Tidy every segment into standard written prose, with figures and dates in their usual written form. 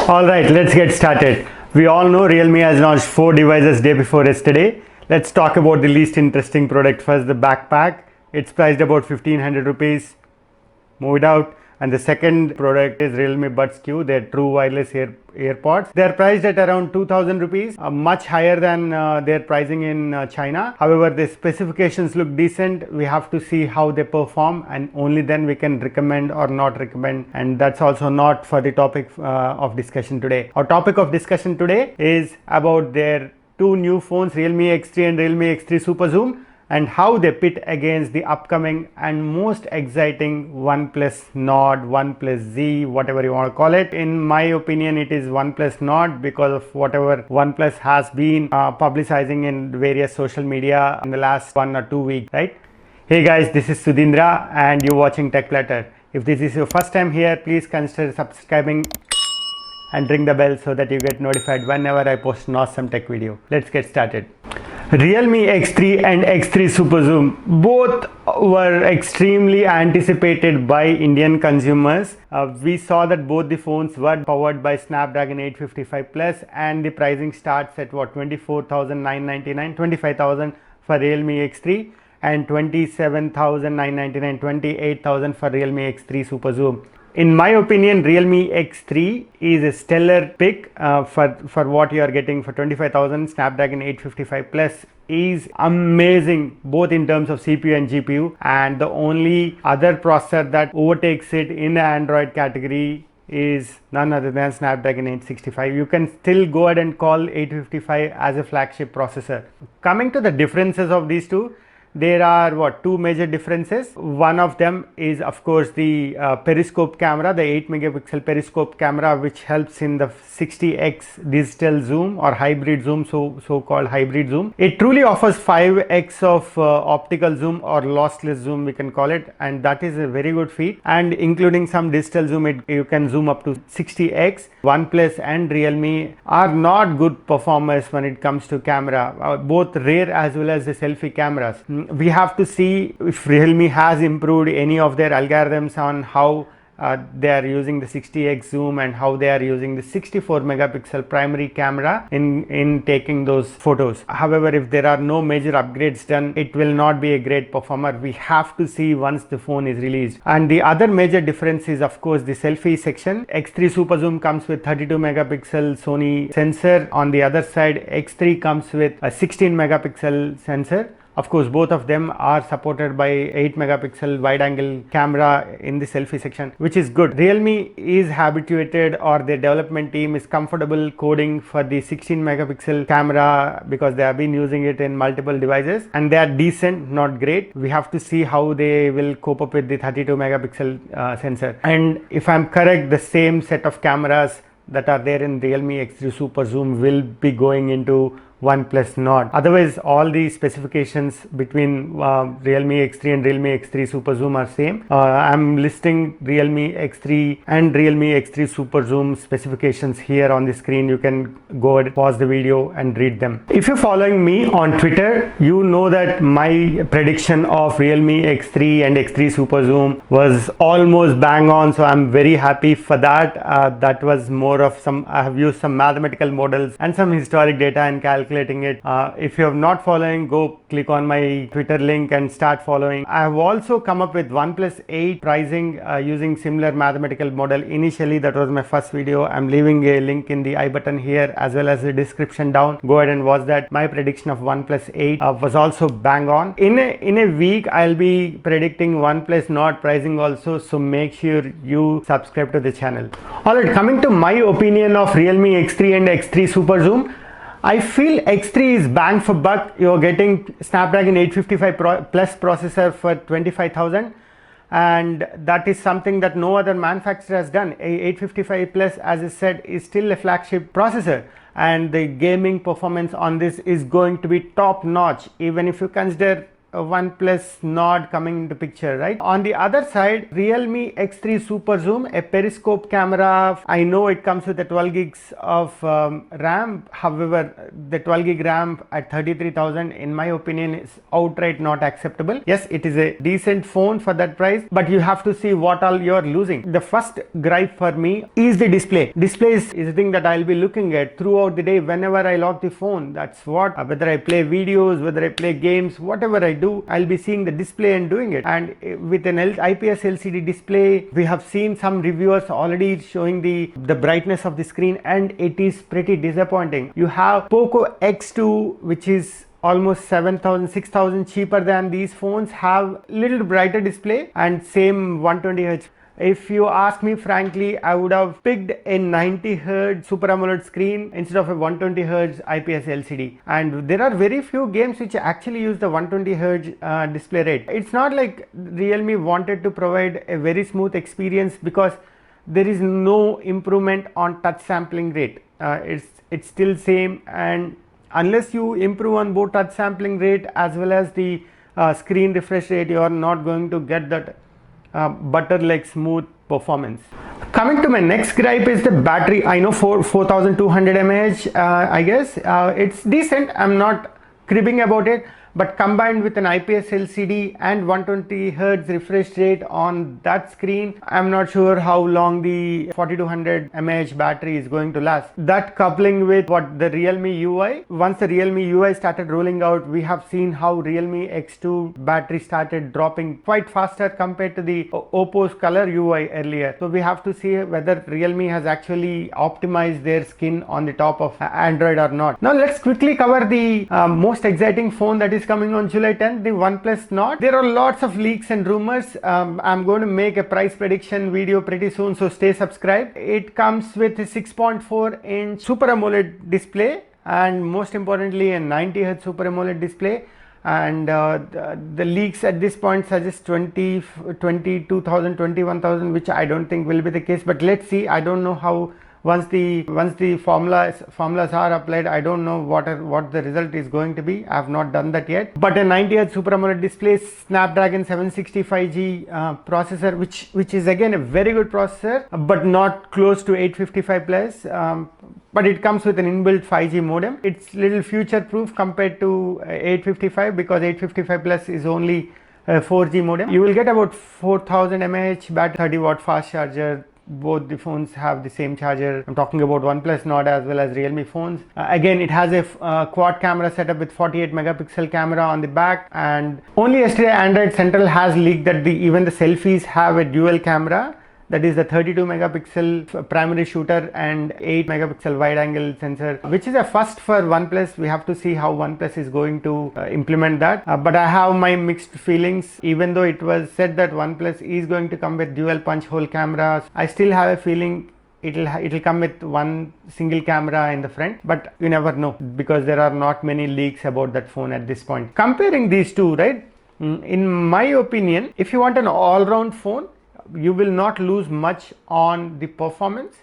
Alright, let's get started. We all know Realme has launched 4 devices day before yesterday. Let's talk about the least interesting product first, the backpack. It's priced about 1500 rupees. Move it out. And the second product is Realme Buds Q, their true wireless AirPods. They're priced at around 2000 rupees, much higher than their pricing in China. However, the specifications look decent. We have to see how they perform, and only then we can recommend or not recommend. And that's also not for the topic of discussion today. Our topic of discussion today is about their two new phones, Realme X3 and Realme X3 SuperZoom, and how they pit against the upcoming and most exciting OnePlus Nord, OnePlus Z, whatever you want to call it. In my opinion, it is OnePlus Nord because of whatever OnePlus has been publicizing in various social media in the last 1 or 2 weeks, right? Hey guys, this is Sudhindra and you're watching Tech Platter. If this is your first time here, please consider subscribing and ring the bell so that you get notified whenever I post an awesome tech video. Let's get started. Realme X3 and X3 SuperZoom both were extremely anticipated by Indian consumers. We saw that both the phones were powered by Snapdragon 855 Plus, and the pricing starts at what, 24,999, 25,000 for Realme X3 and 27,999, 28,000 for Realme X3 SuperZoom. In my opinion, Realme X3 is a stellar pick for what you are getting for 25,000. Snapdragon 855 Plus is amazing both in terms of CPU and GPU, and the only other processor that overtakes it in the Android category is none other than Snapdragon 865. You can still go ahead and call 855 as a flagship processor. Coming to the differences of these two, there are two major differences. One of them is of course the periscope camera, the 8 megapixel periscope camera, which helps in the 60x digital zoom or hybrid zoom, so called hybrid zoom. It truly offers 5x of optical zoom or lossless zoom, we can call it, and that is a very good feat. And including some digital zoom, you can zoom up to 60x. OnePlus and Realme are not good performers when it comes to camera, both rear as well as the selfie cameras. We have to see if Realme has improved any of their algorithms on how they are using the 60x zoom and how they are using the 64 megapixel primary camera in taking those photos. However, if there are no major upgrades done, it will not be a great performer. We have to see once the phone is released. And the other major difference is of course the selfie section. X3 SuperZoom comes with 32 megapixel Sony sensor. On the other side, X3 comes with a 16 megapixel sensor. Of course, both of them are supported by 8 megapixel wide angle camera in the selfie section, which is good. Realme is habituated, or their development team is comfortable coding for the 16 megapixel camera because they have been using it in multiple devices, and they are decent, not great. We have to see how they will cope up with the 32 megapixel sensor. And if I'm correct, the same set of cameras that are there in Realme X3 SuperZoom will be going into OnePlus Nord. Otherwise, all the specifications between Realme X3 and Realme X3 SuperZoom are same. I'm listing Realme X3 and Realme X3 SuperZoom specifications here on the screen. You can go ahead, pause the video and read them. If you're following me on Twitter, you know that my prediction of Realme X3 and X3 SuperZoom was almost bang on, so I'm very happy for that. That was more of I have used some mathematical models and some historic data and calculating it. If you have not following, go click on my Twitter link and start following. I have also come up with OnePlus 8 pricing using similar mathematical model. Initially, that was my first video. I'm leaving a link in the I button here as well as the description down. Go ahead and watch that. My prediction of OnePlus 8 was also bang on. In a week, I'll be predicting OnePlus Nord pricing also, so make sure you subscribe to the channel. Alright, coming to my opinion of Realme X3 and X3 SuperZoom, I feel X3 is bang for buck. You're getting Snapdragon 855 Plus processor for 25,000, and that is something that no other manufacturer has done. 855 Plus, as I said, is still a flagship processor, and the gaming performance on this is going to be top notch. Even if you consider OnePlus Nord coming into picture, right? On the other side, Realme X3 SuperZoom, a periscope camera. I know it comes with a 12 gigs of RAM. However, the 12 gig RAM at 33,000 in my opinion is outright not acceptable. Yes, it is a decent phone for that price, but you have to see what all you're losing. The first gripe for me is the display. Display is the thing that I'll be looking at throughout the day whenever I lock the phone. That's what, whether I play videos, whether I play games, whatever I do, I'll be seeing the display and doing it. And with an IPS LCD display, we have seen some reviewers already showing the brightness of the screen, and it is pretty disappointing. You have Poco X2, which is almost 7,000, 6,000 cheaper than these phones, have little brighter display and same 120 Hz. If you ask me frankly, I would have picked a 90 Hz Super AMOLED screen instead of a 120 Hz IPS LCD. And there are very few games which actually use the 120 Hz display rate. It's not like Realme wanted to provide a very smooth experience, because there is no improvement on touch sampling rate. It's still same, and unless you improve on both touch sampling rate as well as the screen refresh rate, you are not going to get that butter like smooth performance. Coming to my next gripe is the battery. I know 4200 mAh, I guess it's decent. I'm not cribbing about it, but combined with an IPS LCD and 120 Hz refresh rate on that screen, I'm not sure how long the 4200 mAh battery is going to last. That coupling with what the Realme UI, once the Realme UI started rolling out, we have seen how Realme X2 battery started dropping quite faster compared to the Oppo's color UI earlier. So we have to see whether Realme has actually optimized their skin on the top of Android or not. Now let's quickly cover the most exciting phone that is coming on July 10th, the OnePlus Nord. There are lots of leaks and rumors. I'm going to make a price prediction video pretty soon, so stay subscribed. It comes with a 6.4 inch Super AMOLED display, and most importantly a 90 Hz Super AMOLED display. And the leaks at this point suggest 22,000, 21,000, which I don't think will be the case, but let's see. I don't know how once the formulas are applied, I don't know what the result is going to be. I have not done that yet. But a 90 Hz Super AMOLED display, Snapdragon 765G processor, which is again a very good processor, but not close to 855 plus. But it comes with an inbuilt 5G modem. It's little future proof compared to 855, because 855 plus is only a 4G modem. You will get about 4000 mAh battery, 30 watt fast charger. Both the phones have the same charger. I'm talking about OnePlus Nord as well as Realme phones. Again, it has a quad camera setup with 48 megapixel camera on the back, and only yesterday Android Central has leaked that even the selfies have a dual camera. That is the 32 megapixel primary shooter and 8 megapixel wide angle sensor, which is a first for OnePlus. We have to see how OnePlus is going to implement that. But I have my mixed feelings. Even though it was said that OnePlus is going to come with dual punch hole cameras, I still have a feeling it'll come with one single camera in the front, but you never know, because there are not many leaks about that phone at this point. Comparing these two, right? In my opinion, if you want an all-round phone, you will not lose much on the performance,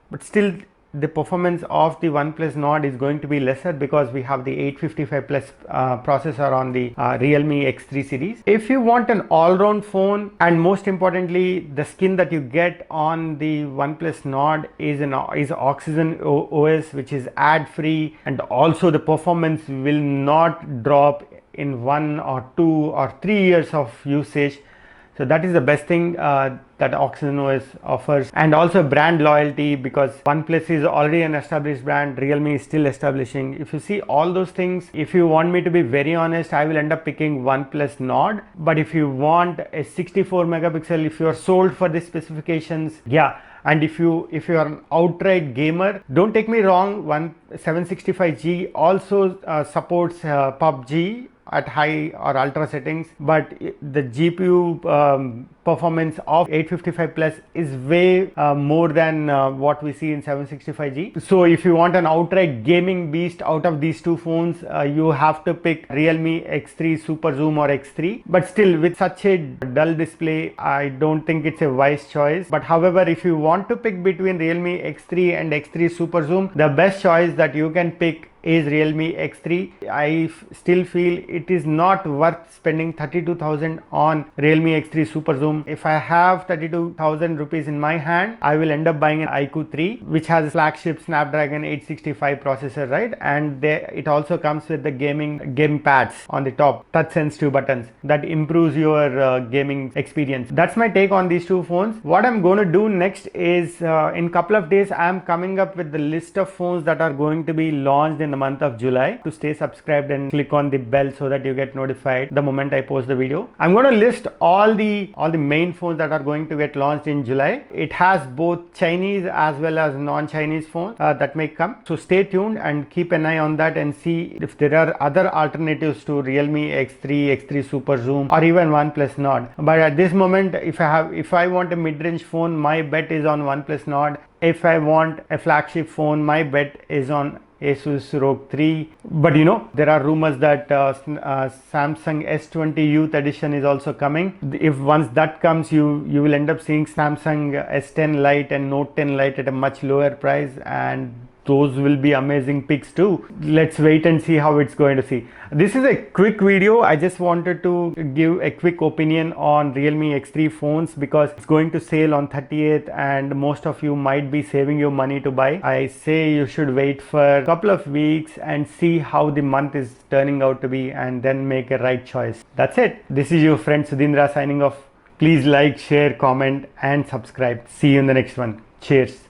but still the performance of the OnePlus Nord is going to be lesser, because we have the 855 plus processor on the Realme X3 series. If you want an all-round phone, and most importantly the skin that you get on the OnePlus Nord is Oxygen OS, which is ad free, and also the performance will not drop in 1 or 2 or 3 years of usage. So that is the best thing that Oxygen OS offers, and also brand loyalty, because OnePlus is already an established brand, Realme is still establishing. If you see all those things, if you want me to be very honest, I will end up picking OnePlus Nord. But if you want a 64 megapixel, if you are sold for the specifications, yeah. And if you are an outright gamer, don't take me wrong, 765G also supports PUBG at high or ultra settings, but the GPU performance of 855 plus is way more than what we see in 765G. So if you want an outright gaming beast out of these two phones, you have to pick Realme X3 SuperZoom or X3. But still, with such a dull display, I don't think it's a wise choice. But however, if you want to pick between Realme X3 and X3 SuperZoom, the best choice that you can pick is Realme X3. I still feel it is not worth spending 32,000 on Realme X3 SuperZoom. If I have 32,000 rupees in my hand, I will end up buying an iQOO 3, which has a flagship Snapdragon 865 processor, right? And it also comes with the game pads on the top, touch sensitive buttons that improves your gaming experience. That's my take on these two phones. What I'm going to do next is in couple of days I'm coming up with the list of phones that are going to be launched in the month of July. To stay subscribed and click on the bell so that you get notified the moment I post the video. I'm going to list all the main phones that are going to get launched in July. It has both Chinese as well as non-Chinese phones that may come. So stay tuned and keep an eye on that and see if there are other alternatives to Realme X3, X3 SuperZoom, or even OnePlus Nord. But at this moment, if I want a mid-range phone, my bet is on OnePlus Nord. If I want a flagship phone, my bet is on Asus ROG 3. But you know, there are rumors that Samsung S20 Youth Edition is also coming. If once that comes, you will end up seeing Samsung S10 Lite and Note 10 Lite at a much lower price, and those will be amazing picks too. Let's wait and see how it's going to see. This is a quick video. I just wanted to give a quick opinion on Realme X3 phones because it's going to sale on 30th and most of you might be saving your money to buy. I say you should wait for a couple of weeks and see how the month is turning out to be and then make a right choice. That's it. This is your friend Sudhindra signing off. Please like, share, comment and subscribe. See you in the next one. Cheers.